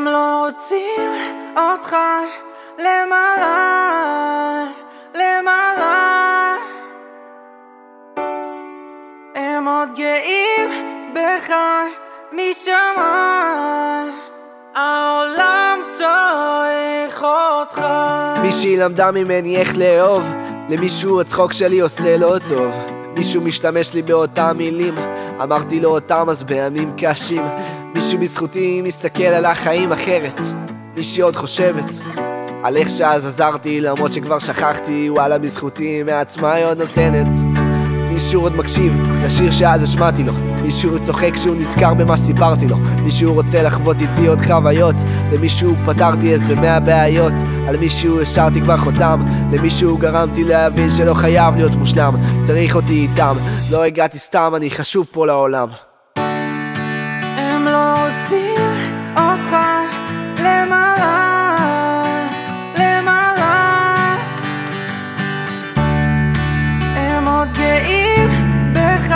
הם לא רוצים אותך למעלה, למעלה. הם עוד גאים בך משמה, העולם צריך אותך. מישהי למדה ממני איך לאהוב, למישהו הצחוק שלי עושה לו טוב. מישהו משתמש לי באותם מילים, אמרתי לו אותם אז בימים קשים. מישהו בזכותי מסתכל על החיים אחרת, מישהי עוד חושבת על איך שאז עזרתי למרות שכבר שכחתי, וואלה בזכותי מעצמה היא עוד נותנת. מישהו עוד מקשיב לשיר שאז השמעתי לו, מישהו צוחק כשהוא נזכר במה סיפרתי לו, מישהו רוצה לחוות איתי עוד חוויות, למישהו פתרתי איזה 100 בעיות, על מישהו השארתי כבר חותם, למישהו גרמתי להבין שלא חייב להיות מושלם, צריך אותי איתם, לא הגעתי סתם, אני חשוב פה לעולם. הם לא רוצים אותך למעלה, למעלה. הם עוד גאים בך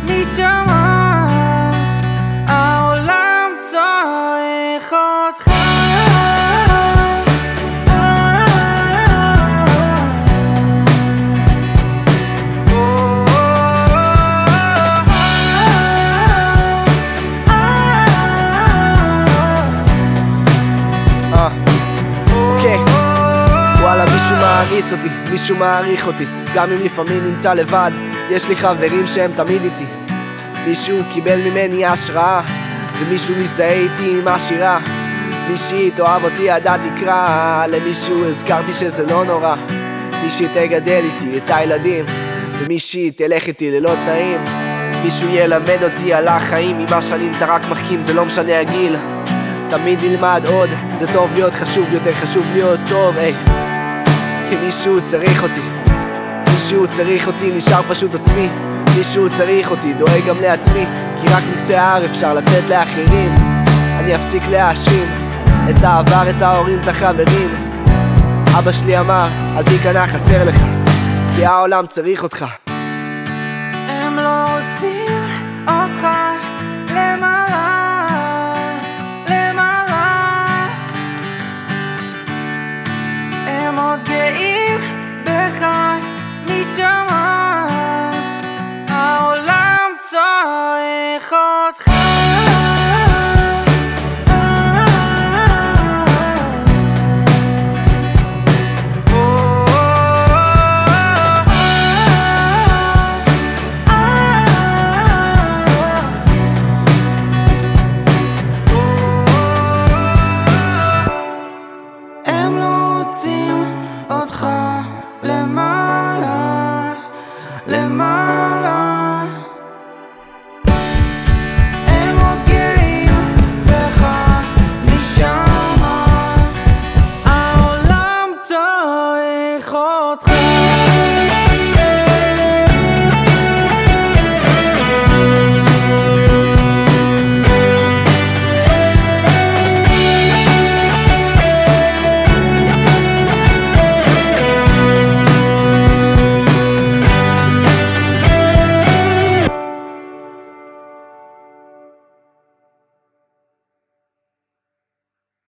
משמה, העולם צריך אותך. וואלה מישהו מעריץ אותי, מישהו מעריך אותי, גם אם לפעמים נמצא לבד, יש לי חברים שהם תמיד איתי. מישהו קיבל ממני השראה, ומישהו מזדהה איתי עם השירה. מישהי תאהב אותי עד התקרה, למישהו הזכרתי שזה לא נורא. מישהי תגדל איתי את הילדים, ומישהי תלך איתי ללא תנאים. מישהו ילמד אותי על החיים, ממה שאני רק מחכים, זה לא משנה הגיל. תמיד נלמד עוד, זה טוב להיות חשוב, יותר חשוב להיות טוב, היי. כי מישהו צריך אותי, מישהו צריך אותי, נשאר פשוט עצמי. מישהו צריך אותי, דואג גם לעצמי, כי רק מקצה האר אפשר לתת לאחרים. אני אפסיק להאשים את העבר, את ההורים, את החברים. אבא שלי אמר, אל תיכנע, חסר לך, כי העולם צריך אותך. הם לא רוצים אותך למעלה.